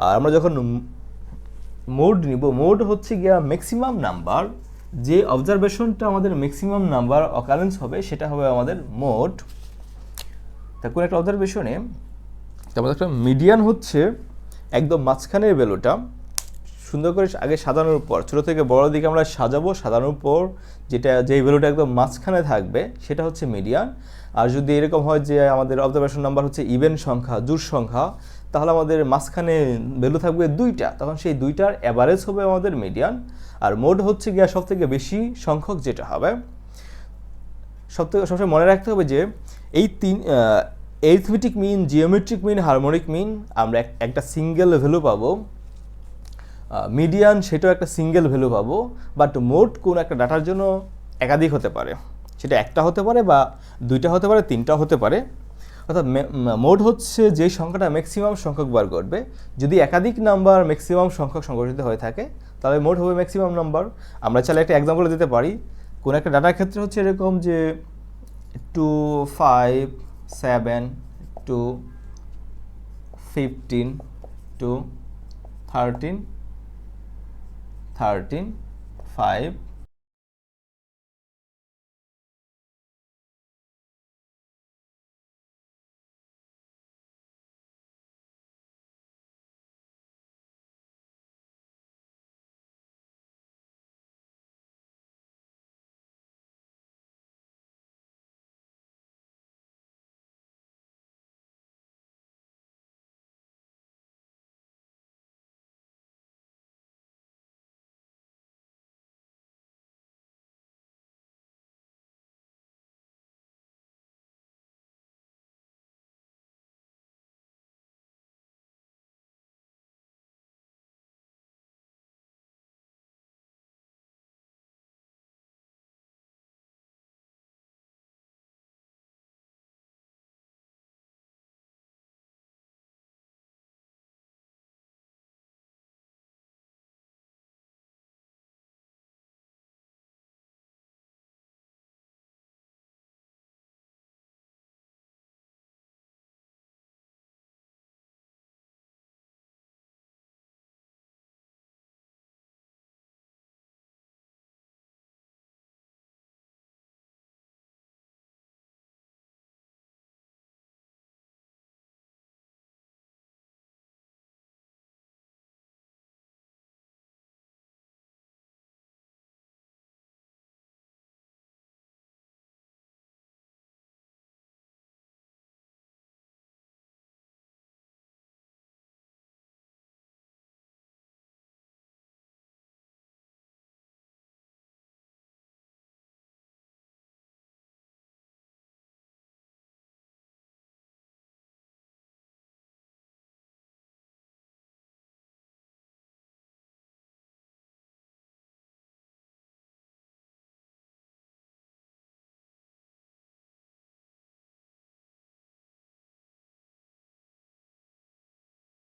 আর আমরা যখন মোড নিব, মোড হচ্ছে গিয়া ম্যাক্সিমাম নাম্বার, যে অবজারভেশনটা আমাদের ম্যাক্সিমাম নাম্বার অকারেন্স হবে সেটা হবে আমাদের মোড। তা কোনো একটা অবজারভেশনে আমাদের একটা মিডিয়ান হচ্ছে একদম মাঝখানের ভ্যালুটা, সুন্দর করে আগে সাজানোর পর, ছোটো থেকে বড় দিকে আমরা সাজাবো, সাজানোর পর যেই ভ্যালুটা একদম মাঝখানে থাকবে সেটা হচ্ছে মিডিয়ান। আর যদি এরকম হয় যে আমাদের অবজারভেশন নাম্বার হচ্ছে ইভেন সংখ্যা, জোড় সংখ্যা, তাহলে আমাদের মাঝখানে ভ্যালু থাকবে দুইটা, তখন সেই দুইটার অ্যাভারেজ হবে আমাদের মিডিয়ান। আর মোড হচ্ছে গিয়া সব থেকে বেশি সংখ্যক যেটা হবে। সবসময় মনে রাখতে হবে যে এই এরিথমেটিক মিন, জিওমেট্রিক মিন, হারমোনিক মিন আমরা একটা সিঙ্গেল ভ্যালু পাবো, মিডিয়ান সেটাও একটা সিঙ্গেল ভ্যালু পাবো, বাট মোড কোন একটা ডাটার জন্য একাধিক হতে পারে, সেটা একটা হতে পারে বা দুইটা হতে পারে, তিনটা হতে পারে। অর্থাৎ মোড হচ্ছে যে সংখ্যাটা ম্যাক্সিমাম সংখ্যক বার করবে। যদি একাধিক নাম্বার ম্যাক্সিমাম সংখ্যক সংগঠিত হয়ে থাকে তাহলে মোড হবে ম্যাক্সিমাম নাম্বার। আমরা চাইলে একটা এক্সাম্পল দিতে পারি। কোন একটা ডাটার ক্ষেত্রে হচ্ছে এরকম যে 2 5 7 2 15 2 13 13 5